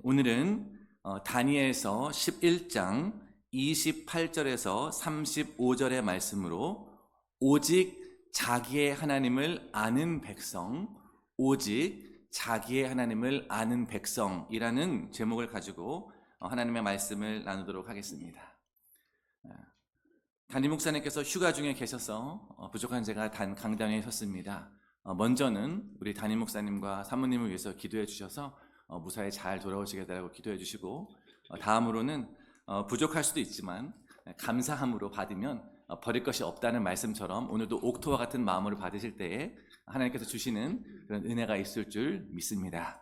오늘은 다니엘서 11장 28절에서 35절의 말씀으로 오직 자기의 하나님을 아는 백성, 오직 자기의 하나님을 아는 백성이라는 제목을 가지고 하나님의 말씀을 나누도록 하겠습니다. 담임 목사님께서 휴가 중에 계셔서 부족한 제가 강단에 섰습니다. 먼저는 우리 담임 목사님과 사모님을 위해서 기도해 주셔서 무사히 잘 돌아오시게 되라고 기도해 주시고, 다음으로는 부족할 수도 있지만 감사함으로 받으면 버릴 것이 없다는 말씀처럼 오늘도 옥토와 같은 마음으로 받으실 때에 하나님께서 주시는 그런 은혜가 있을 줄 믿습니다.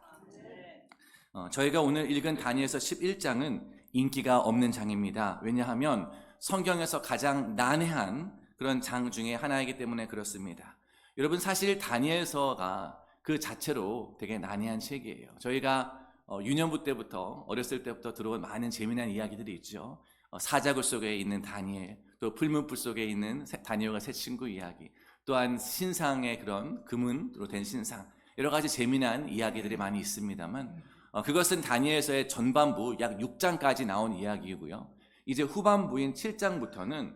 저희가 오늘 읽은 다니엘서 11장은 인기가 없는 장입니다. 왜냐하면 성경에서 가장 난해한 그런 장 중에 하나이기 때문에 그렇습니다. 여러분, 사실 다니엘서가 그 자체로 되게 난해한 책이에요. 저희가 유년부 때부터, 어렸을 때부터 들어온 많은 재미난 이야기들이 있죠. 사자굴 속에 있는 다니엘, 또 풀문불 속에 있는 다니엘과 세 친구 이야기, 또한 신상의 그런 금은으로 된 신상, 여러 가지 재미난 이야기들이 많이 있습니다만, 그것은 다니엘서의 전반부 약 6장까지 나온 이야기이고요. 이제 후반부인 7장부터는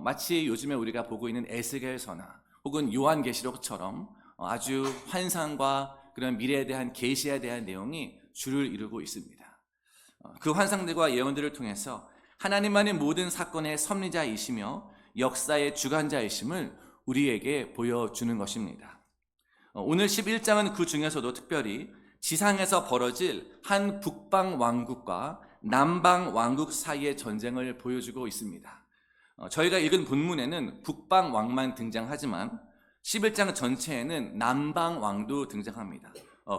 마치 요즘에 우리가 보고 있는 에스겔서나 혹은 요한계시록처럼 아주 환상과 그런 미래에 대한 계시에 대한 내용이 주를 이루고 있습니다. 그 환상들과 예언들을 통해서 하나님만의 모든 사건의 섭리자이시며 역사의 주관자이심을 우리에게 보여주는 것입니다. 오늘 11장은 그 중에서도 특별히 지상에서 벌어질 한 북방 왕국과 남방 왕국 사이의 전쟁을 보여주고 있습니다. 저희가 읽은 본문에는 북방 왕만 등장하지만 11장 전체에는 남방 왕도 등장합니다.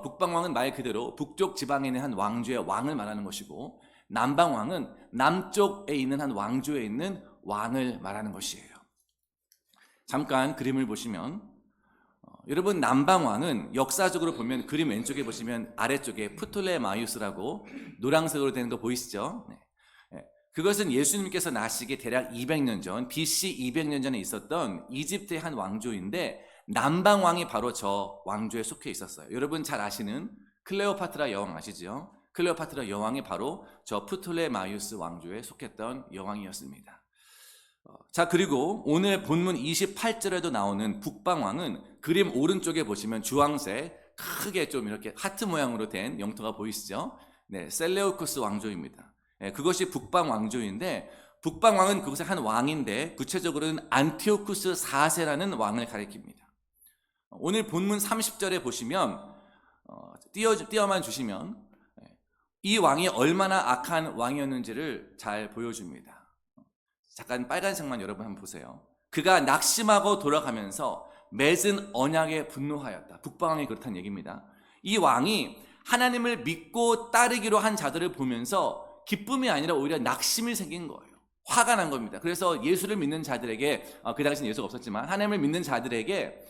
북방 왕은 말 그대로 북쪽 지방에 있는 한 왕조의 왕을 말하는 것이고, 남방 왕은 남쪽에 있는 한 왕조에 있는 왕을 말하는 것이에요. 잠깐 그림을 보시면, 여러분, 남방 왕은 역사적으로 보면 그림 왼쪽에 보시면 아래쪽에 프톨레마이오스라고 노란색으로 되는 거 보이시죠? 그것은 예수님께서 나시기 대략 200년 전, BC 200년 전에 있었던 이집트의 한 왕조인데, 남방 왕이 바로 저 왕조에 속해 있었어요. 여러분 잘 아시는 클레오파트라 여왕 아시죠? 클레오파트라 여왕이 바로 저 프톨레마이오스 왕조에 속했던 여왕이었습니다. 자, 그리고 오늘 본문 28절에도 나오는 북방 왕은 그림 오른쪽에 보시면 주황색 크게 좀 이렇게 하트 모양으로 된 영토가 보이시죠? 네, 셀레우쿠스 왕조입니다. 그것이 북방 왕조인데, 북방 왕은 그곳의 한 왕인데 구체적으로는 안티오쿠스 4세라는 왕을 가리킵니다. 오늘 본문 30절에 보시면 띄어만 주시면 이 왕이 얼마나 악한 왕이었는지를 잘 보여줍니다. 잠깐 빨간색만 여러분 한번 보세요. 그가 낙심하고 돌아가면서 맺은 언약에 분노하였다. 북방왕이 그렇다는 얘기입니다. 이 왕이 하나님을 믿고 따르기로 한 자들을 보면서 기쁨이 아니라 오히려 낙심이 생긴 거예요. 화가 난 겁니다. 그래서 예수를 믿는 자들에게, 그 당시는 예수가 없었지만 하나님을 믿는 자들에게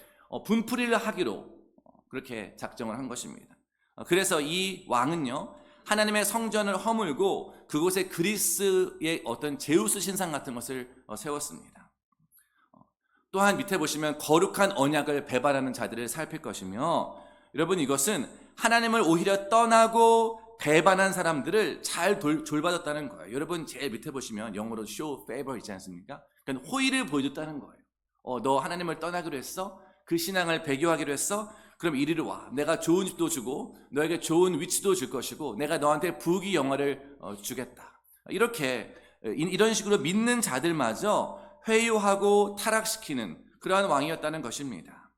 분풀이를 하기로 그렇게 작정을 한 것입니다. 그래서 이 왕은요, 하나님의 성전을 허물고 그곳에 그리스의 어떤 제우스 신상 같은 것을 세웠습니다. 또한 밑에 보시면 거룩한 언약을 배반하는 자들을 살필 것이며, 여러분, 이것은 하나님을 오히려 떠나고 배반한 사람들을 잘 졸받았다는 거예요. 여러분 제일 밑에 보시면 영어로 show favor 있지 않습니까? 그러니까 호의를 보여줬다는 거예요. 너 하나님을 떠나기로 했어? 그 신앙을 배교하기로 했어? 그럼 이리로 와. 내가 좋은 집도 주고 너에게 좋은 위치도 줄 것이고 내가 너한테 부귀 영화를 주겠다. 이렇게 이런 식으로 믿는 자들마저 회유하고 타락시키는 그러한 왕이었다는 것입니다.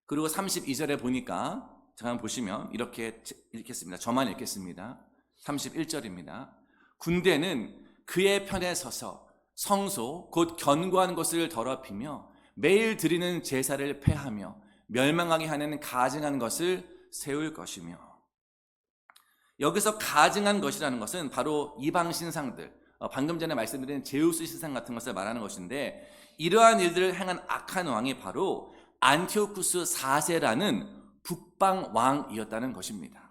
그리고 32절에 보니까 잠깐 보시면 이렇게 읽겠습니다. 저만 읽겠습니다. 31절입니다. 군대는 그의 편에 서서 성소 곧 견고한 것을 더럽히며 매일 드리는 제사를 폐하며 멸망하게 하는 가증한 것을 세울 것이며, 여기서 가증한 것이라는 것은 바로 이방 신상들, 방금 전에 말씀드린 제우스 신상 같은 것을 말하는 것인데, 이러한 일들을 행한 악한 왕이 바로 안티오쿠스 4세라는 북방 왕이었다는 것입니다.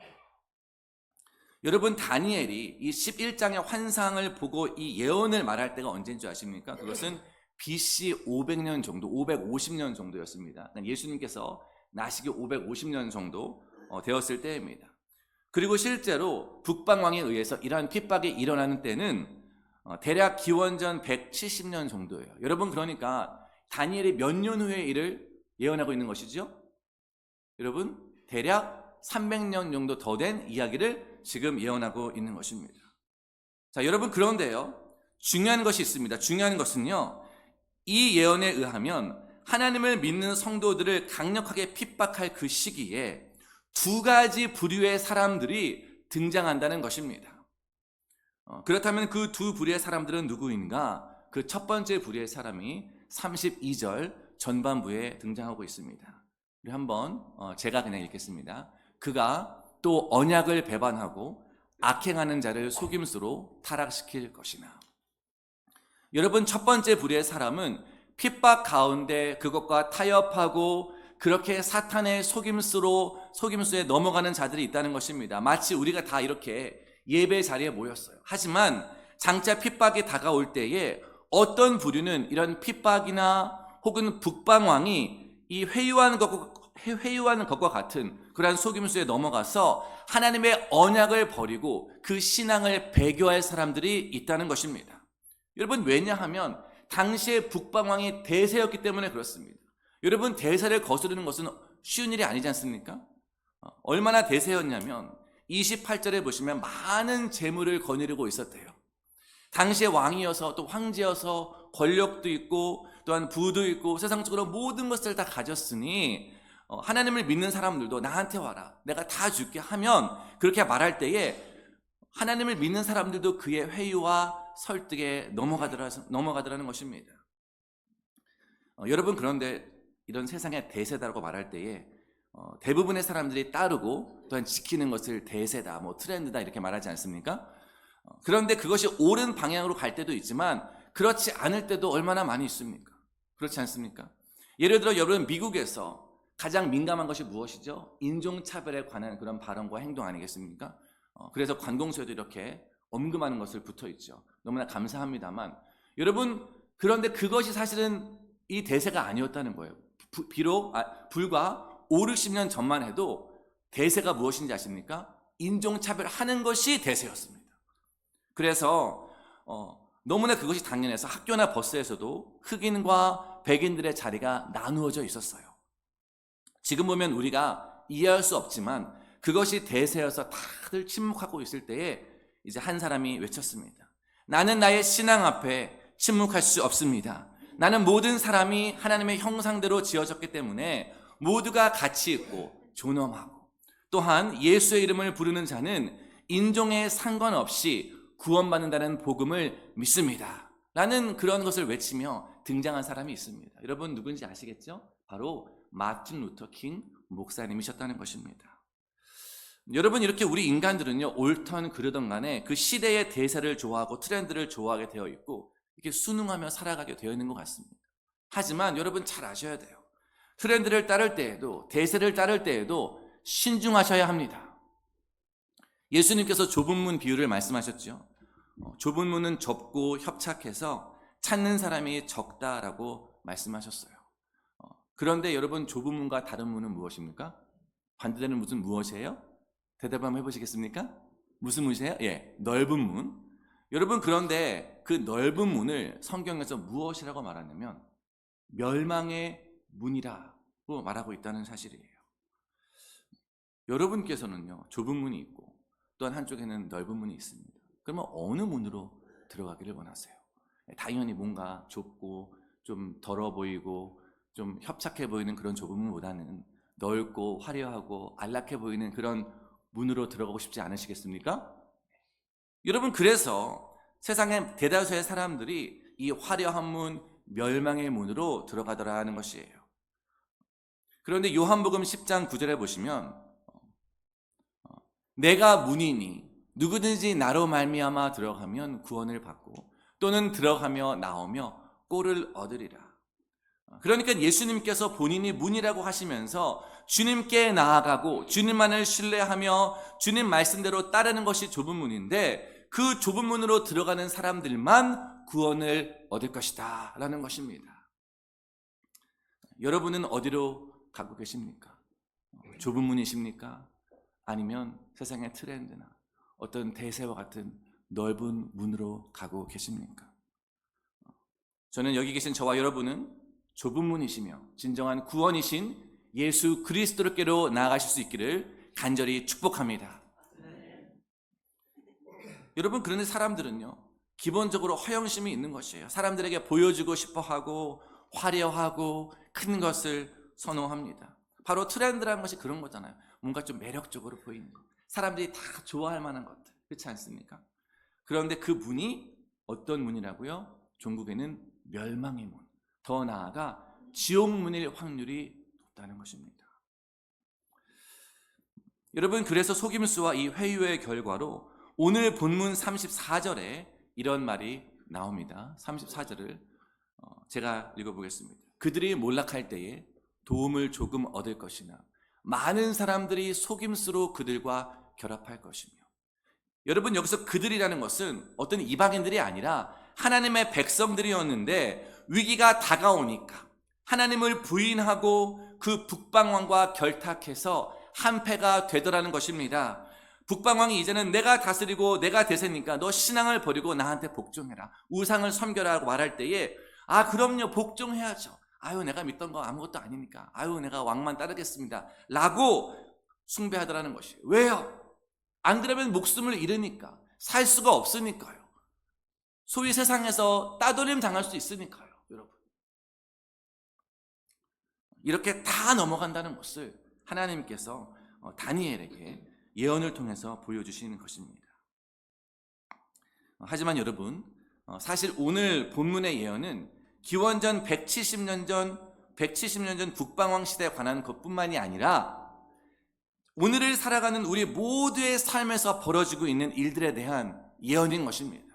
여러분, 다니엘이 이 11장의 환상을 보고 이 예언을 말할 때가 언제인 줄 아십니까? 그것은 BC 500년 정도, 550년 정도였습니다. 예수님께서 나시기 550년 정도 되었을 때입니다. 그리고 실제로 북방왕에 의해서 이러한 핍박이 일어나는 때는 대략 기원전 170년 정도예요. 여러분, 그러니까 다니엘이 몇 년 후의 일을 예언하고 있는 것이죠? 여러분, 대략 300년 정도 더 된 이야기를 지금 예언하고 있는 것입니다. 자, 여러분, 그런데요, 중요한 것이 있습니다. 중요한 것은요, 이 예언에 의하면 하나님을 믿는 성도들을 강력하게 핍박할 그 시기에 두 가지 부류의 사람들이 등장한다는 것입니다. 그렇다면 그 두 부류의 사람들은 누구인가? 그 첫 번째 부류의 사람이 32절 전반부에 등장하고 있습니다. 우리 한번 제가 그냥 읽겠습니다. 그가 또 언약을 배반하고 악행하는 자를 속임수로 타락시킬 것이나. 여러분, 첫 번째 부류의 사람은 핍박 가운데 그것과 타협하고 그렇게 사탄의 속임수에 넘어가는 자들이 있다는 것입니다. 마치 우리가 다 이렇게 예배 자리에 모였어요. 하지만 장차 핍박이 다가올 때에 어떤 부류는 이런 핍박이나 혹은 북방왕이 이 회유하는 것과 같은 그러한 속임수에 넘어가서 하나님의 언약을 버리고 그 신앙을 배교할 사람들이 있다는 것입니다. 여러분, 왜냐하면 당시에 북방왕이 대세였기 때문에 그렇습니다. 여러분, 대세를 거스르는 것은 쉬운 일이 아니지 않습니까? 얼마나 대세였냐면 28절에 보시면 많은 재물을 거느리고 있었대요. 당시에 왕이어서 또 황제여서 권력도 있고 또한 부도 있고 세상적으로 모든 것을 다 가졌으니 하나님을 믿는 사람들도 나한테 와라, 내가 다 줄게 하면 그렇게 말할 때에 하나님을 믿는 사람들도 그의 회유와 설득에 넘어가더라는 것입니다. 여러분, 그런데 이런 세상의 대세다라고 말할 때에 대부분의 사람들이 따르고 또한 지키는 것을 대세다, 트렌드다 이렇게 말하지 않습니까? 그런데 그것이 옳은 방향으로 갈 때도 있지만 그렇지 않을 때도 얼마나 많이 있습니까? 그렇지 않습니까? 예를 들어 여러분, 미국에서 가장 민감한 것이 무엇이죠? 인종차별에 관한 그런 발언과 행동 아니겠습니까? 그래서 관공서에도 이렇게 언급하는 것을 붙어 있죠. 너무나 감사합니다만 여러분, 그런데 그것이 사실은 이 대세가 아니었다는 거예요. 불과 5, 60년 전만 해도 대세가 무엇인지 아십니까? 인종차별하는 것이 대세였습니다. 그래서 너무나 그것이 당연해서 학교나 버스에서도 흑인과 백인들의 자리가 나누어져 있었어요. 지금 보면 우리가 이해할 수 없지만 그것이 대세여서 다들 침묵하고 있을 때에 이제 한 사람이 외쳤습니다. 나는 나의 신앙 앞에 침묵할 수 없습니다. 나는 모든 사람이 하나님의 형상대로 지어졌기 때문에 모두가 가치 있고 존엄하고 또한 예수의 이름을 부르는 자는 인종에 상관없이 구원받는다는 복음을 믿습니다. 라는 그런 것을 외치며 등장한 사람이 있습니다. 여러분, 누군지 아시겠죠? 바로 마틴 루터 킹 목사님이셨다는 것입니다. 여러분, 이렇게 우리 인간들은요, 옳던 그르던 간에 그 시대의 대세를 좋아하고 트렌드를 좋아하게 되어 있고 이렇게 순응하며 살아가게 되어 있는 것 같습니다. 하지만 여러분, 잘 아셔야 돼요. 트렌드를 따를 때에도, 대세를 따를 때에도 신중하셔야 합니다. 예수님께서 좁은 문 비유를 말씀하셨죠. 좁은 문은 좁고 협착해서 찾는 사람이 적다라고 말씀하셨어요. 그런데 여러분, 좁은 문과 다른 문은 무엇입니까? 반대되는 문은 무엇이에요? 대답 한번 해보시겠습니까? 무슨 문이에요? 예, 넓은 문. 여러분, 그런데 그 넓은 문을 성경에서 무엇이라고 말하냐면 멸망의 문이라고 말하고 있다는 사실이에요. 여러분께서는요, 좁은 문이 있고 또한 한쪽에는 넓은 문이 있습니다. 그러면 어느 문으로 들어가기를 원하세요? 당연히 뭔가 좁고 좀 더러 보이고 좀 협착해 보이는 그런 좁은 문보다는 넓고 화려하고 안락해 보이는 그런 문으로 들어가고 싶지 않으시겠습니까? 여러분, 그래서 세상의 대다수의 사람들이 이 화려한 문, 멸망의 문으로 들어가더라 하는 것이에요. 그런데 요한복음 10장 9절에 보시면 내가 문이니 누구든지 나로 말미암아 들어가면 구원을 받고 또는 들어가며 나오며 꼴을 얻으리라. 그러니까 예수님께서 본인이 문이라고 하시면서 주님께 나아가고 주님만을 신뢰하며 주님 말씀대로 따르는 것이 좁은 문인데 그 좁은 문으로 들어가는 사람들만 구원을 얻을 것이다 라는 것입니다. 여러분은 어디로 가고 계십니까? 좁은 문이십니까? 아니면 세상의 트렌드나 어떤 대세와 같은 넓은 문으로 가고 계십니까? 저는 여기 계신 저와 여러분은 좁은 문이시며 진정한 구원이신 예수 그리스도께로 나아가실 수 있기를 간절히 축복합니다. 여러분, 그런데 사람들은요, 기본적으로 허영심이 있는 것이에요. 사람들에게 보여주고 싶어하고 화려하고 큰 것을 선호합니다. 바로 트렌드라는 것이 그런 거잖아요. 뭔가 좀 매력적으로 보이는 것, 사람들이 다 좋아할 만한 것들, 그렇지 않습니까? 그런데 그 문이 어떤 문이라고요? 종국에는 멸망의 문, 더 나아가 지옥 문일 확률이 높다는 것입니다. 여러분, 그래서 속임수와 이 회유의 결과로 오늘 본문 34절에 이런 말이 나옵니다. 34절을 제가 읽어보겠습니다. 그들이 몰락할 때에 도움을 조금 얻을 것이나 많은 사람들이 속임수로 그들과 결합할 것이며. 여러분, 여기서 그들이라는 것은 어떤 이방인들이 아니라 하나님의 백성들이었는데 위기가 다가오니까 하나님을 부인하고 그 북방왕과 결탁해서 한패가 되더라는 것입니다. 북방왕이 이제는 내가 다스리고 내가 대세니까 너 신앙을 버리고 나한테 복종해라, 우상을 섬겨라 말할 때에 그럼요, 복종해야죠. 내가 믿던 거 아무것도 아니니까 내가 왕만 따르겠습니다 라고 숭배하더라는 것이에요. 왜요? 안 그러면 목숨을 잃으니까, 살 수가 없으니까요. 소위 세상에서 따돌림 당할 수 있으니까요. 여러분, 이렇게 다 넘어간다는 것을 하나님께서 다니엘에게 예언을 통해서 보여주시는 것입니다. 하지만 여러분, 사실 오늘 본문의 예언은 기원전 170년 전 북방왕 시대에 관한 것뿐만이 아니라 오늘을 살아가는 우리 모두의 삶에서 벌어지고 있는 일들에 대한 예언인 것입니다.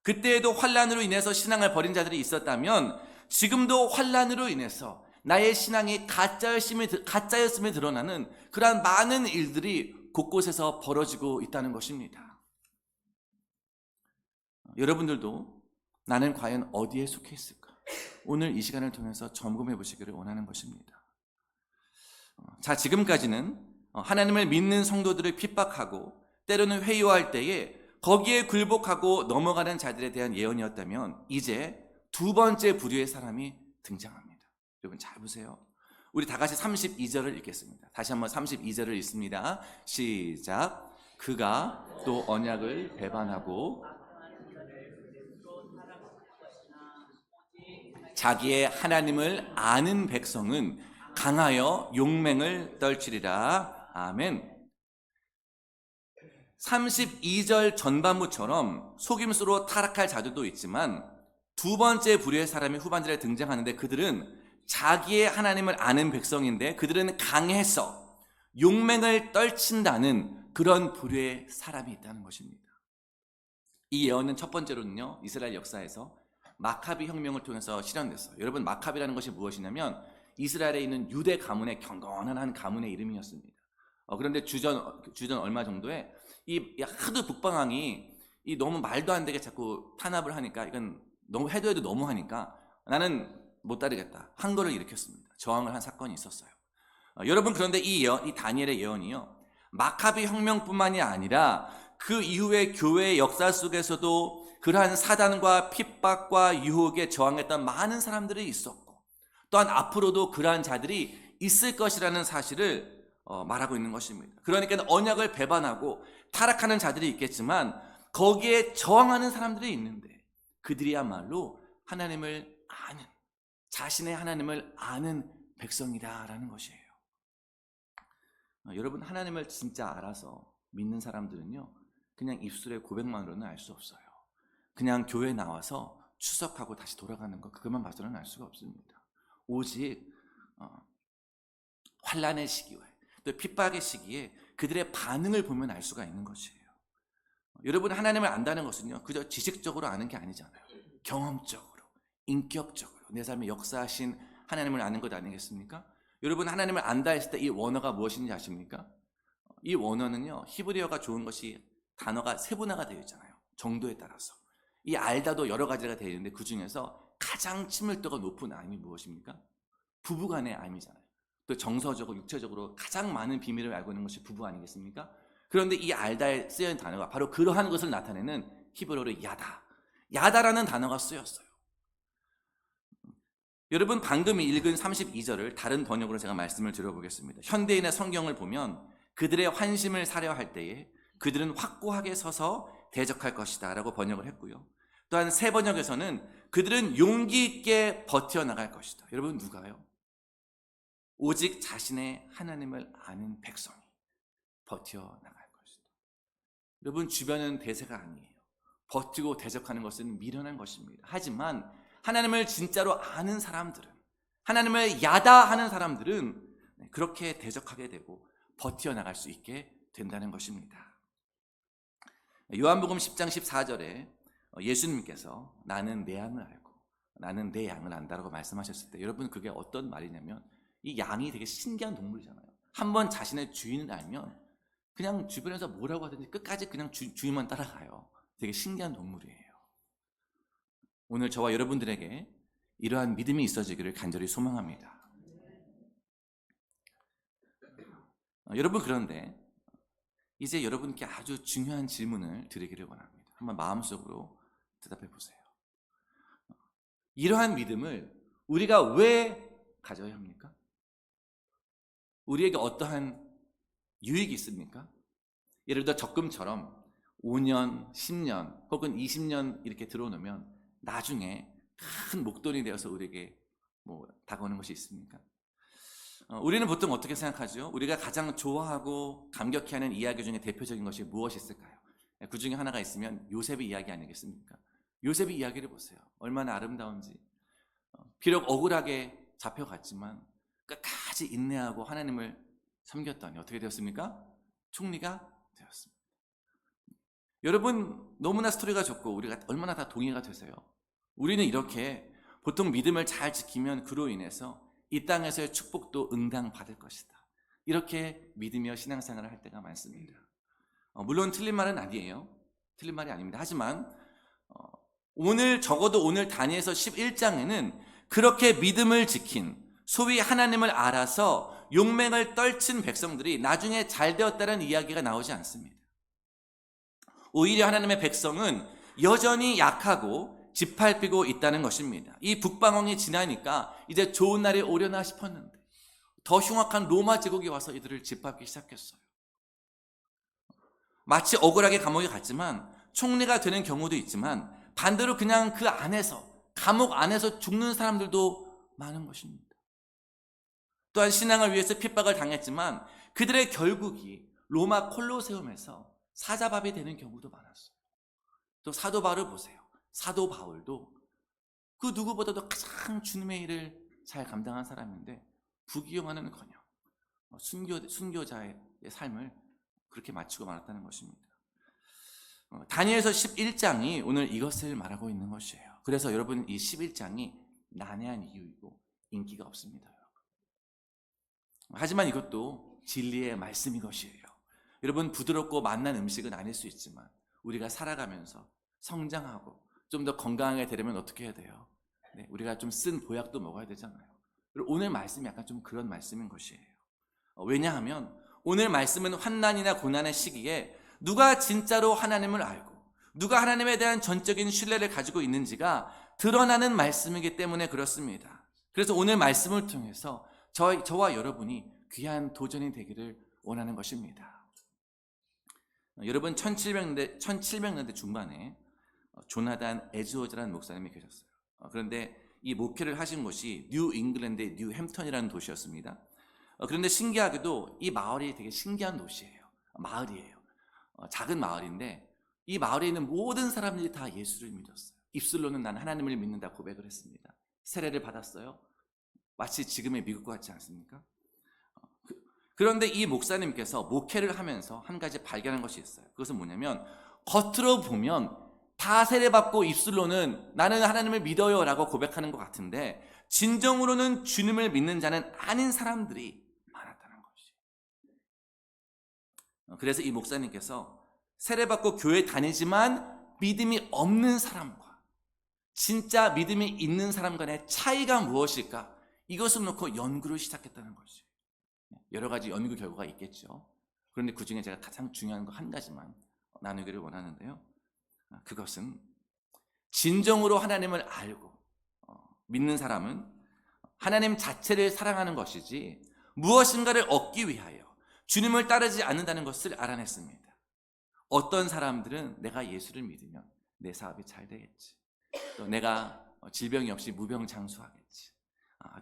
그때에도 환난으로 인해서 신앙을 버린 자들이 있었다면 지금도 환난으로 인해서 나의 신앙이 가짜였음이 드러나는 그러한 많은 일들이 곳곳에서 벌어지고 있다는 것입니다. 여러분들도 나는 과연 어디에 속해 있을까? 오늘 이 시간을 통해서 점검해 보시기를 원하는 것입니다. 자, 지금까지는 하나님을 믿는 성도들을 핍박하고 때로는 회유할 때에 거기에 굴복하고 넘어가는 자들에 대한 예언이었다면 이제 두 번째 부류의 사람이 등장합니다. 여러분 잘 보세요. 우리 다 같이 32절을 읽겠습니다. 다시 한번 32절을 읽습니다. 시작. 그가 또 언약을 배반하고 자기의 하나님을 아는 백성은 강하여 용맹을 떨치리라. 아멘. 32절 전반부처럼 속임수로 타락할 자들도 있지만 두 번째 부류의 사람이 후반절에 등장하는데 그들은 자기의 하나님을 아는 백성인데 그들은 강해서 용맹을 떨친다는 그런 부류의 사람이 있다는 것입니다. 이 예언은 첫 번째로는요, 이스라엘 역사에서 마카비 혁명을 통해서 실현됐어요. 여러분, 마카비라는 것이 무엇이냐면 이스라엘에 있는 유대 가문의 경건한 한 가문의 이름이었습니다. 그런데 주전 얼마 정도에 이 하도 북방왕이 너무 말도 안 되게 자꾸 탄압을 하니까 이건 너무 해도 너무 하니까 나는 못 따르겠다. 항거를 일으켰습니다. 저항을 한 사건이 있었어요. 여러분, 그런데 이 다니엘의 예언이요, 마카비 혁명뿐만이 아니라 그 이후에 교회의 역사 속에서도 그러한 사단과 핍박과 유혹에 저항했던 많은 사람들이 있었고 또한 앞으로도 그러한 자들이 있을 것이라는 사실을 말하고 있는 것입니다. 그러니까 언약을 배반하고 타락하는 자들이 있겠지만 거기에 저항하는 사람들이 있는데 그들이야말로 하나님을 아는, 자신의 하나님을 아는 백성이다라는 것이에요. 여러분, 하나님을 진짜 알아서 믿는 사람들은요, 그냥 입술의 고백만으로는 알 수 없어요. 그냥 교회 나와서 추석하고 다시 돌아가는 것, 그것만 봐서는 알 수가 없습니다. 오직 환난의 시기에 또 핍박의 시기에 그들의 반응을 보면 알 수가 있는 것이에요. 여러분, 하나님을 안다는 것은요, 그저 지식적으로 아는 게 아니잖아요. 경험적으로, 인격적으로 내 삶에 역사하신 하나님을 아는 것 아니겠습니까? 여러분, 하나님을 안다 했을 때 이 원어가 무엇인지 아십니까? 이 원어는요, 히브리어가 좋은 것이 단어가 세분화가 되어 있잖아요. 정도에 따라서. 이 알다도 여러 가지가 되어 있는데 그 중에서 가장 친밀도가 높은 암이 무엇입니까? 부부간의 암이잖아요. 또 정서적으로 육체적으로 가장 많은 비밀을 알고 있는 것이 부부 아니겠습니까? 그런데 이 알다에 쓰여진 단어가 바로 그러한 것을 나타내는 히브리어로 야다. 야다라는 단어가 쓰였어요. 여러분 방금 읽은 32절을 다른 번역으로 제가 말씀을 드려보겠습니다. 현대인의 성경을 보면 그들의 환심을 사려 할 때에 그들은 확고하게 서서 대적할 것이다 라고 번역을 했고요. 또한 새 번역에서는 그들은 용기 있게 버텨나갈 것이다. 여러분 누가요? 오직 자신의 하나님을 아는 백성이 버텨나갈 것이다. 여러분 주변은 대세가 아니에요. 버티고 대적하는 것은 미련한 것입니다. 하지만 하나님을 진짜로 아는 사람들은, 하나님을 야다하는 사람들은 그렇게 대적하게 되고 버텨나갈 수 있게 된다는 것입니다. 요한복음 10장 14절에 예수님께서 나는 내 양을 알고 나는 내 양을 안다라고 말씀하셨을 때 여러분 그게 어떤 말이냐면 이 양이 되게 신기한 동물이잖아요. 한번 자신의 주인을 알면 그냥 주변에서 뭐라고 하든지 끝까지 그냥 주인만 따라가요. 되게 신기한 동물이에요. 오늘 저와 여러분들에게 이러한 믿음이 있어지기를 간절히 소망합니다. 여러분 그런데 이제 여러분께 아주 중요한 질문을 드리기를 원합니다. 한번 마음속으로 대답해 보세요. 이러한 믿음을 우리가 왜 가져야 합니까? 우리에게 어떠한 유익이 있습니까? 예를 들어 적금처럼 5년, 10년 혹은 20년 이렇게 들어놓으면 나중에 큰 목돈이 되어서 우리에게 다가오는 것이 있습니까? 우리는 보통 어떻게 생각하죠? 우리가 가장 좋아하고 감격해하는 이야기 중에 대표적인 것이 무엇이 있을까요? 그 중에 하나가 있으면 요셉의 이야기 아니겠습니까? 요셉의 이야기를 보세요. 얼마나 아름다운지. 비록 억울하게 잡혀갔지만 끝까지 인내하고 하나님을 섬겼더니 어떻게 되었습니까? 총리가 되었습니다. 여러분 너무나 스토리가 좋고 우리가 얼마나 다 동의가 되세요. 우리는 이렇게 보통 믿음을 잘 지키면 그로 인해서 이 땅에서의 축복도 응당받을 것이다. 이렇게 믿으며 신앙생활을 할 때가 많습니다. 물론 틀린 말은 아니에요. 틀린 말이 아닙니다. 하지만 오늘 적어도 오늘 다니엘서 11장에는 그렇게 믿음을 지킨 소위 하나님을 알아서 용맹을 떨친 백성들이 나중에 잘 되었다는 이야기가 나오지 않습니다. 오히려 하나님의 백성은 여전히 약하고 짓밟히고 있다는 것입니다. 이 북방왕이 지나니까 이제 좋은 날이 오려나 싶었는데 더 흉악한 로마 제국이 와서 이들을 짓밟기 시작했어요. 마치 억울하게 감옥에 갔지만 총리가 되는 경우도 있지만 반대로 그냥 그 안에서 감옥 안에서 죽는 사람들도 많은 것입니다. 또한 신앙을 위해서 핍박을 당했지만 그들의 결국이 로마 콜로세움에서 사자밥이 되는 경우도 많았어요. 또 사도 바울을 보세요. 사도 바울도 그 누구보다도 가장 주님의 일을 잘 감당한 사람인데 부귀영화는커녕 순교자의 삶을 그렇게 마치고 말았다는 것입니다. 다니엘서 11장이 오늘 이것을 말하고 있는 것이에요. 그래서 여러분 이 11장이 난해한 이유이고 인기가 없습니다. 하지만 이것도 진리의 말씀인 것이에요. 여러분 부드럽고 맛난 음식은 아닐 수 있지만 우리가 살아가면서 성장하고 좀 더 건강하게 되려면 어떻게 해야 돼요? 우리가 좀 쓴 보약도 먹어야 되잖아요. 그리고 오늘 말씀이 약간 좀 그런 말씀인 것이에요. 왜냐하면 오늘 말씀은 환난이나 고난의 시기에 누가 진짜로 하나님을 알고 누가 하나님에 대한 전적인 신뢰를 가지고 있는지가 드러나는 말씀이기 때문에 그렇습니다. 그래서 오늘 말씀을 통해서 저와 여러분이 귀한 도전이 되기를 원하는 것입니다. 여러분 1700년대 중반에 조나단 에즈워즈라는 목사님이 계셨어요. 그런데 이 목회를 하신 곳이 뉴 잉글랜드의 뉴햄턴이라는 도시였습니다. 그런데 신기하게도 이 마을이 되게 신기한 도시예요. 마을이에요. 작은 마을인데 이 마을에 있는 모든 사람들이 다 예수를 믿었어요. 입술로는 나는 하나님을 믿는다 고백을 했습니다. 세례를 받았어요. 마치 지금의 미국 같지 않습니까? 그런데 이 목사님께서 목회를 하면서 한 가지 발견한 것이 있어요. 그것은 뭐냐면 겉으로 보면 다 세례받고 입술로는 나는 하나님을 믿어요 라고 고백하는 것 같은데 진정으로는 주님을 믿는 자는 아닌 사람들이 많았다는 것이. 그래서 이 목사님께서 세례받고 교회 다니지만 믿음이 없는 사람과 진짜 믿음이 있는 사람 간의 차이가 무엇일까? 이것을 놓고 연구를 시작했다는 것이. 여러 가지 연구 결과가 있겠죠. 그런데 그 중에 제가 가장 중요한 거 한 가지만 나누기를 원하는데요. 그것은 진정으로 하나님을 알고 믿는 사람은 하나님 자체를 사랑하는 것이지 무엇인가를 얻기 위하여 주님을 따르지 않는다는 것을 알아냈습니다. 어떤 사람들은 내가 예수를 믿으면 내 사업이 잘 되겠지, 또 내가 질병이 없이 무병장수하겠지,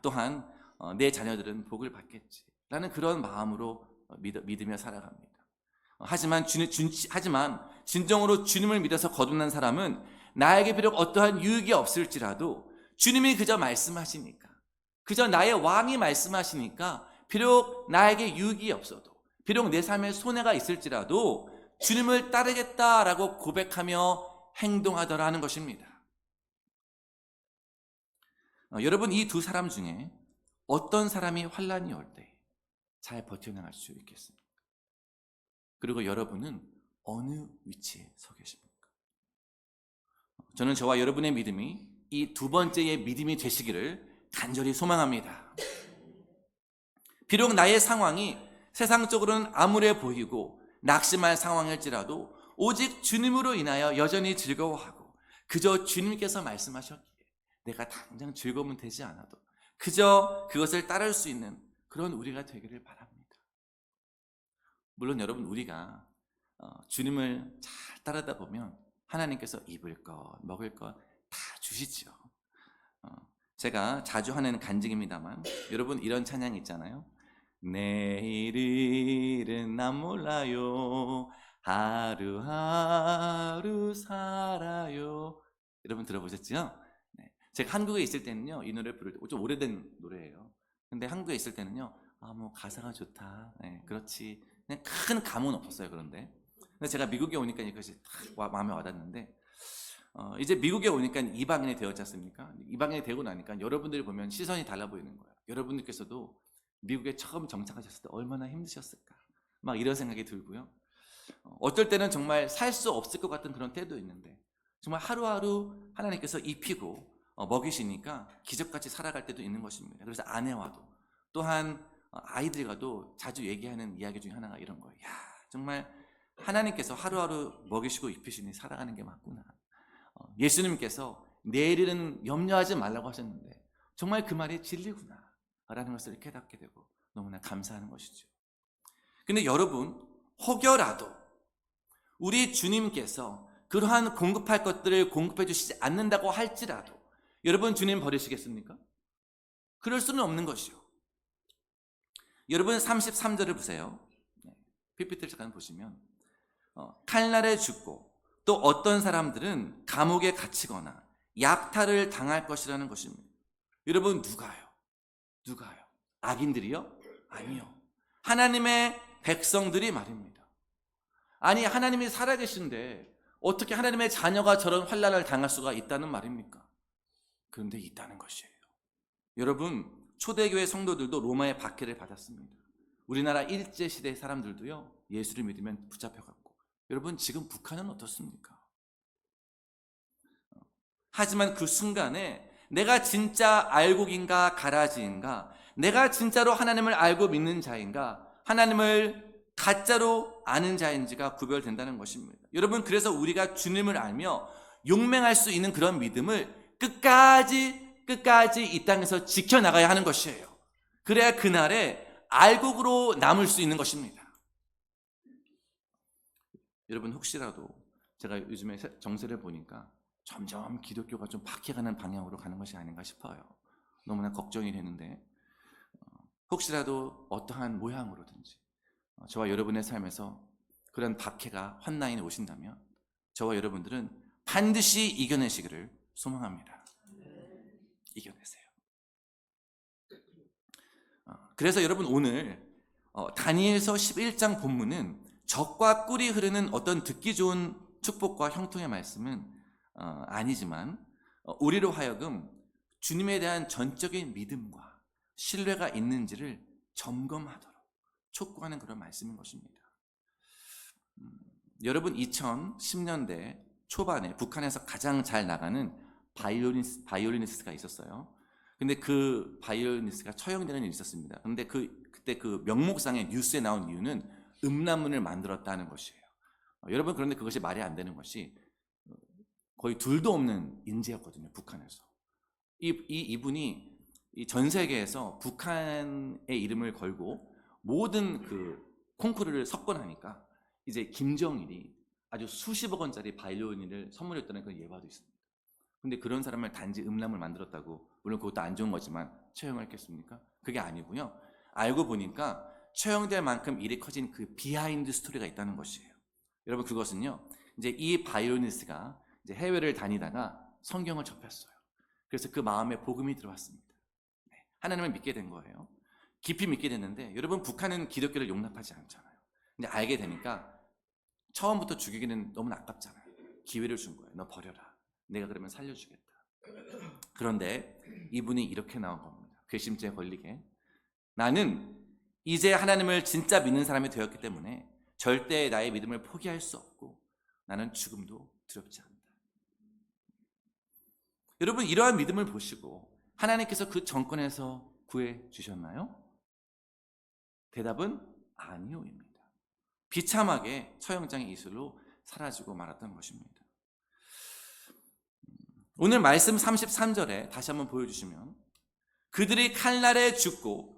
또한 내 자녀들은 복을 받겠지 라는 그런 마음으로 믿으며 살아갑니다. 하지만 진정으로 주님을 믿어서 거듭난 사람은 나에게 비록 어떠한 유익이 없을지라도 주님이 그저 말씀하시니까, 그저 나의 왕이 말씀하시니까 비록 나에게 유익이 없어도, 비록 내 삶에 손해가 있을지라도 주님을 따르겠다라고 고백하며 행동하더라는 것입니다. 여러분, 이 두 사람 중에 어떤 사람이 환난이 올 때 잘 버텨나갈 수 있겠습니까? 그리고 여러분은 어느 위치에 서 계십니까? 저는 저와 여러분의 믿음이 이 두 번째의 믿음이 되시기를 간절히 소망합니다. 비록 나의 상황이 세상적으로는 암울해 보이고 낙심할 상황일지라도 오직 주님으로 인하여 여전히 즐거워하고 그저 주님께서 말씀하셨기에 내가 당장 즐거우면 되지 않아도 그저 그것을 따를 수 있는 그런 우리가 되기를 바랍니다. 물론 여러분, 우리가 주님을 잘 따르다 보면 하나님께서 입을 것, 먹을 것 다 주시죠. 제가 자주 하는 간증입니다만, 여러분 이런 찬양 있잖아요. 내일은 난 몰라요, 하루하루 살아요. 여러분 들어보셨죠? 네. 제가 한국에 있을 때는요, 이 노래 부를 때 좀 오래된 노래예요. 근데 한국에 있을 때는요, 뭐 가사가 좋다, 네, 그렇지, 그냥 큰 감은 없었어요. 그런데 제가 미국에 오니까 이것이 딱 마음에 와닿는데, 이제 미국에 오니까 이방인이 되었지 않습니까? 이방인이 되고 나니까 여러분들이 보면 시선이 달라 보이는 거예요. 여러분들께서도 미국에 처음 정착하셨을 때 얼마나 힘드셨을까, 막 이런 생각이 들고요. 어떨 때는 정말 살 수 없을 것 같은 그런 때도 있는데, 정말 하루하루 하나님께서 입히고 먹이시니까 기적같이 살아갈 때도 있는 것입니다. 그래서 아내와도, 또한 아이들과도 자주 얘기하는 이야기 중에 하나가 이런 거예요. 야, 정말 하나님께서 하루하루 먹이시고 입히시니 살아가는 게 맞구나. 예수님께서 내일은 염려하지 말라고 하셨는데 정말 그 말이 진리구나 라는 것을 깨닫게 되고 너무나 감사하는 것이죠. 근데 여러분, 혹여라도 우리 주님께서 그러한 공급할 것들을 공급해 주시지 않는다고 할지라도 여러분, 주님 버리시겠습니까? 그럴 수는 없는 것이요. 여러분 33절을 보세요. PPT를 잠깐 보시면 칼날에 죽고 또 어떤 사람들은 감옥에 갇히거나 약탈을 당할 것이라는 것입니다. 여러분, 누가요? 악인들이요? 아니요. 하나님의 백성들이 말입니다. 아니, 하나님이 살아계신데 어떻게 하나님의 자녀가 저런 환난을 당할 수가 있다는 말입니까? 그런데 있다는 것이에요. 여러분, 초대교회 성도들도 로마의 박해를 받았습니다. 우리나라 일제시대 사람들도요, 예수를 믿으면 붙잡혀갔고, 여러분 지금 북한은 어떻습니까? 하지만 그 순간에 내가 진짜 알곡인가 가라지인가, 내가 진짜로 하나님을 알고 믿는 자인가, 하나님을 가짜로 아는 자인지가 구별된다는 것입니다. 여러분, 그래서 우리가 주님을 알며 용맹할 수 있는 그런 믿음을 끝까지 이 땅에서 지켜나가야 하는 것이에요. 그래야 그날에 알곡으로 남을 수 있는 것입니다. 여러분, 혹시라도 제가 요즘에 정세를 보니까 점점 기독교가 좀 박해가는 방향으로 가는 것이 아닌가 싶어요. 너무나 걱정이 되는데, 혹시라도 어떠한 모양으로든지 저와 여러분의 삶에서 그런 박해가, 환난이 오신다면 저와 여러분들은 반드시 이겨내시기를 소망합니다. 이겨내세요. 그래서 여러분, 오늘 다니엘서 11장 본문은 적과 꿀이 흐르는 어떤 듣기 좋은 축복과 형통의 말씀은 아니지만 우리로 하여금 주님에 대한 전적인 믿음과 신뢰가 있는지를 점검하도록 촉구하는 그런 말씀인 것입니다. 여러분, 2010년대 초반에 북한에서 가장 잘 나가는 바이올리니스트가 있었어요. 근데 그 바이올리니스트가 처형되는 일이 있었습니다. 근데 그때 그때 그 명목상의 뉴스에 나온 이유는 음란문을 만들었다는 것이에요. 여러분, 그런데 그것이 말이 안 되는 것이 거의 둘도 없는 인재였거든요, 북한에서. 이분이 전 세계에서 북한의 이름을 걸고 모든 그 콩쿠르를 석권하니까 이제 김정일이 아주 수십억 원짜리 바이올린을 선물했다는 그런 예화도 있습니다. 근데 그런 사람을 단지 음란물 만들었다고, 물론 그것도 안 좋은 거지만 처형을 했겠습니까? 그게 아니고요. 알고 보니까 처형될 만큼 일이 커진 그 비하인드 스토리가 있다는 것이에요. 여러분, 그것은요, 이제 이 바이올리니스트가 이제 해외를 다니다가 성경을 접했어요. 그래서 그 마음에 복음이 들어왔습니다. 하나님을 믿게 된 거예요. 깊이 믿게 됐는데, 여러분, 북한은 기독교를 용납하지 않잖아요. 근데 알게 되니까 처음부터 죽이기는 너무 아깝잖아요. 기회를 준 거예요. 너 버려라. 내가 그러면 살려주겠다. 그런데 이분이 이렇게 나온 겁니다. 괘씸죄에 걸리게. 나는 이제 하나님을 진짜 믿는 사람이 되었기 때문에 절대 나의 믿음을 포기할 수 없고 나는 죽음도 두렵지 않다. 여러분, 이러한 믿음을 보시고 하나님께서 그 정권에서 구해주셨나요? 대답은 아니오입니다. 비참하게 처형장의 이슬로 사라지고 말았던 것입니다. 오늘 말씀 33절에 다시 한번 보여주시면, 그들이 칼날에 죽고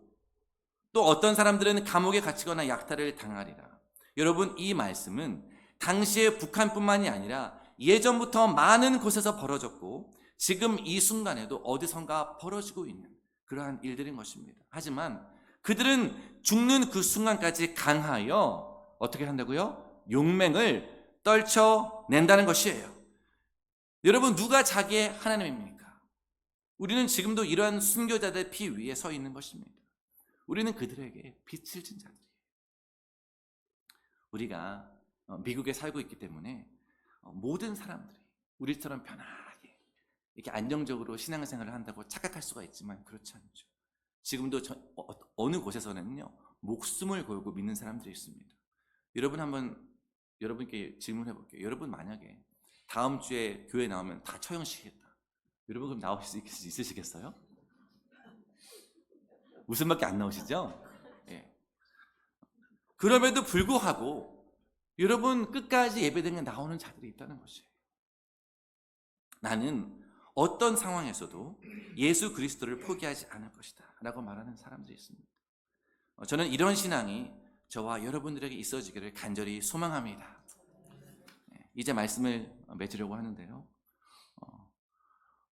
또 어떤 사람들은 감옥에 갇히거나 약탈을 당하리라. 여러분, 이 말씀은 당시의 북한뿐만이 아니라 예전부터 많은 곳에서 벌어졌고 지금 이 순간에도 어디선가 벌어지고 있는 그러한 일들인 것입니다. 하지만 그들은 죽는 그 순간까지 강하여 어떻게 한다고요? 용맹을 떨쳐낸다는 것이에요. 여러분, 누가 자기의 하나님입니까? 우리는 지금도 이러한 순교자들 피 위에 서 있는 것입니다. 우리는 그들에게 빛을 진 자들이에요. 우리가 미국에 살고 있기 때문에 모든 사람들이 우리처럼 편하게 이렇게 안정적으로 신앙생활을 한다고 착각할 수가 있지만 그렇지 않죠. 지금도 어느 곳에서는요, 목숨을 걸고 믿는 사람들이 있습니다. 여러분, 한번 여러분께 질문해 볼게요. 여러분, 만약에 다음 주에 교회 나오면 다 처형시키겠다. 여러분, 그럼 나오실 수 있으시겠어요? 웃음밖에 안 나오시죠? 예. 그럼에도 불구하고 여러분, 끝까지 예배당에 나오는 자들이 있다는 것이에요. 나는 어떤 상황에서도 예수 그리스도를 포기하지 않을 것이다 라고 말하는 사람들이 있습니다. 저는 이런 신앙이 저와 여러분들에게 있어지기를 간절히 소망합니다. 이제 말씀을 맺으려고 하는데요,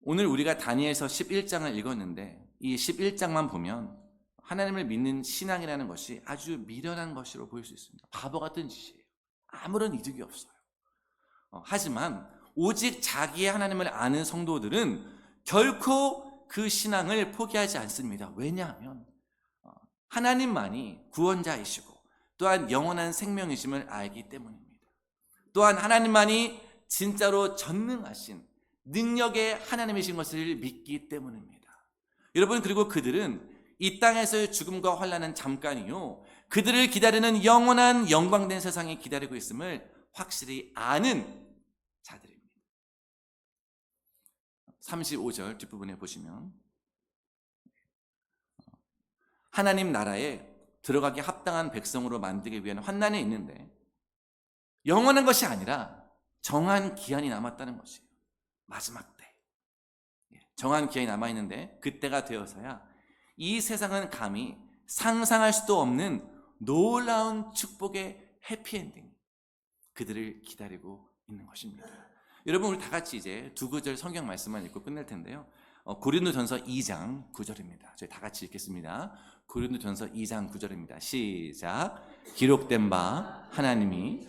오늘 우리가 다니엘서 11장을 읽었는데 이 11장만 보면 하나님을 믿는 신앙이라는 것이 아주 미련한 것으로 보일 수 있습니다. 바보 같은 짓이에요. 아무런 이득이 없어요. 하지만 오직 자기의 하나님을 아는 성도들은 결코 그 신앙을 포기하지 않습니다. 왜냐하면 하나님만이 구원자이시고 또한 영원한 생명이심을 알기 때문입니다. 또한 하나님만이 진짜로 전능하신 능력의 하나님이신 것을 믿기 때문입니다. 여러분, 그리고 그들은 이 땅에서의 죽음과 환난은 잠깐이요, 그들을 기다리는 영원한 영광된 세상이 기다리고 있음을 확실히 아는 자들입니다. 35절 뒷부분에 보시면, 하나님 나라에 들어가기 합당한 백성으로 만들기 위한 환난이 있는데 영원한 것이 아니라 정한 기한이 남았다는 것이에요. 마지막 때 정한 기한이 남아있는데 그때가 되어서야 이 세상은 감히 상상할 수도 없는 놀라운 축복의 해피엔딩, 그들을 기다리고 있는 것입니다. 여러분, 우리 다 같이 이제 두 구절 성경 말씀만 읽고 끝낼 텐데요, 고린도전서 2장 9절입니다. 저희 다 같이 읽겠습니다. 고린도전서 2장 9절입니다. 시작. 기록된 바 하나님이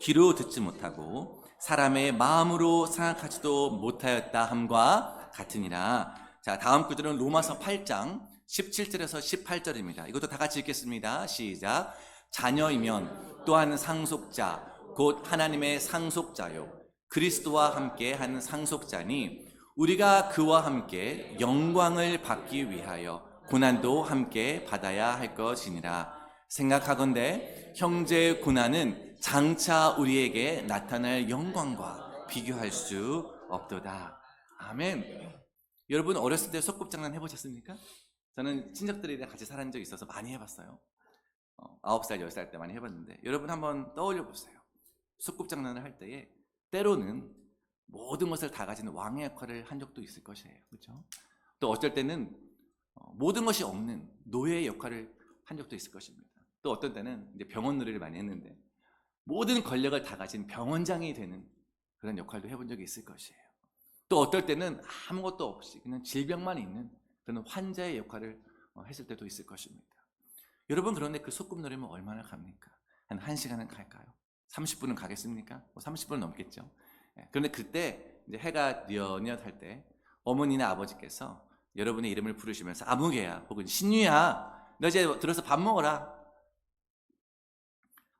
귀로 듣지 못하고 사람의 마음으로 생각하지도 못하였다 함과 같으니라. 자, 다음 구절은 로마서 8장 17절에서 18절입니다. 이것도 다 같이 읽겠습니다. 시작. 자녀이면 또한 상속자 곧 하나님의 상속자요 그리스도와 함께 한 상속자니 우리가 그와 함께 영광을 받기 위하여 고난도 함께 받아야 할 것이니라. 생각하건대 형제의 고난은 장차 우리에게 나타날 영광과 비교할 수 없도다. 아멘. 여러분 어렸을 때 소꿉장난 해보셨습니까? 저는 친척들이랑 같이 살은 적이 있어서 많이 해봤어요. 9살, 10살 때 많이 해봤는데 여러분 한번 떠올려 보세요. 소꿉장난을 할 때에 때로는 모든 것을 다 가진 왕의 역할을 한 적도 있을 것이에요. 그렇죠? 또 어쩔 때는 모든 것이 없는 노예의 역할을 한 적도 있을 것입니다. 또 어떤 때는 이제 병원놀이를 많이 했는데 모든 권력을 다 가진 병원장이 되는 그런 역할도 해본 적이 있을 것이에요. 또 어떨 때는 아무것도 없이 그냥 질병만 있는 그런 환자의 역할을 했을 때도 있을 것입니다. 여러분 그런데 그 소꿉놀이면 얼마나 갑니까? 한 1시간은 갈까요? 30분은 가겠습니까? 30분은 넘겠죠. 그런데 그때 이제 해가 뉘엿할 때 어머니나 아버지께서 여러분의 이름을 부르시면서 아무개야 혹은 신유야 너 이제 들어서 밥 먹어라.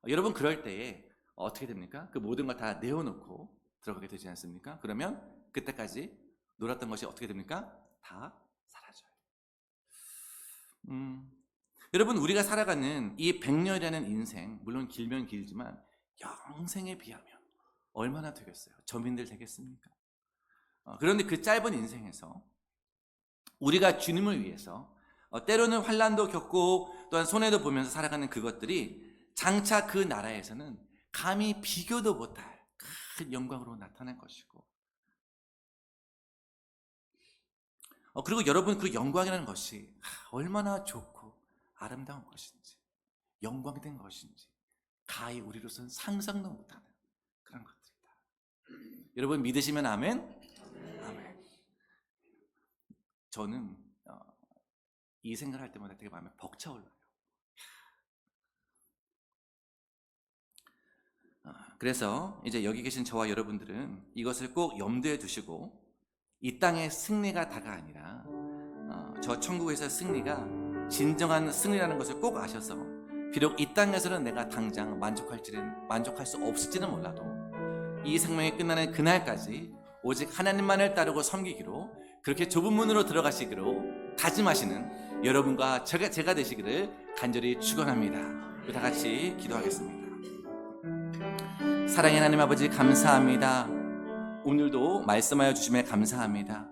여러분 그럴 때에 어떻게 됩니까? 그 모든 걸 다 내어놓고 들어가게 되지 않습니까? 그러면 그때까지 놀았던 것이 어떻게 됩니까? 다 사라져요. 여러분 우리가 살아가는 이 100년이라는 인생, 물론 길면 길지만 영생에 비하면 얼마나 되겠어요? 저민들 되겠습니까? 그런데 그 짧은 인생에서 우리가 주님을 위해서 때로는 환난도 겪고 또한 손해도 보면서 살아가는 그것들이 장차 그 나라에서는 감히 비교도 못할 큰 영광으로 나타날 것이고, 그리고 여러분 그 영광이라는 것이 얼마나 좋고 아름다운 것인지 영광된 것인지 가히 우리로서는 상상도 못하는 그런 것들이다. 여러분 믿으시면 아멘? 아멘. 저는 이 생각을 할 때마다 되게 마음에 벅차올라요. 그래서 이제 여기 계신 저와 여러분들은 이것을 꼭 염두에 두시고 이 땅의 승리가 다가 아니라 저 천국에서 승리가 진정한 승리라는 것을 꼭 아셔서 비록 이 땅에서는 내가 당장 만족할 수 없을지는 몰라도 이 생명이 끝나는 그날까지 오직 하나님만을 따르고 섬기기로 그렇게 좁은 문으로 들어가시기로 다짐하시는 여러분과 제가 되시기를 간절히 축원합니다. 다 같이 기도하겠습니다. 사랑의 하나님 아버지 감사합니다. 오늘도 말씀하여 주심에 감사합니다.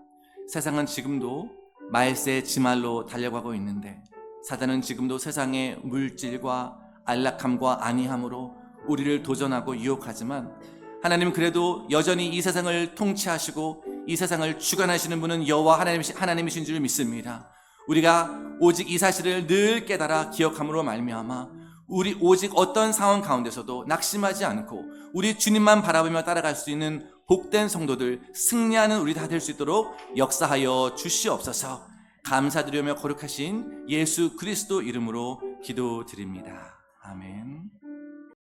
세상은 지금도 말세의 지말로 달려가고 있는데 사단은 지금도 세상의 물질과 안락함과 안위함으로 우리를 도전하고 유혹하지만 하나님 그래도 여전히 이 세상을 통치하시고 이 세상을 주관하시는 분은 여호와 하나님이신 줄 믿습니다. 우리가 오직 이 사실을 늘 깨달아 기억함으로 말미암아 우리 오직 어떤 상황 가운데서도 낙심하지 않고 우리 주님만 바라보며 따라갈 수 있는 복된 성도들, 승리하는 우리 다 될 수 있도록 역사하여 주시옵소서. 감사드리며 거룩하신 예수 그리스도 이름으로 기도드립니다. 아멘.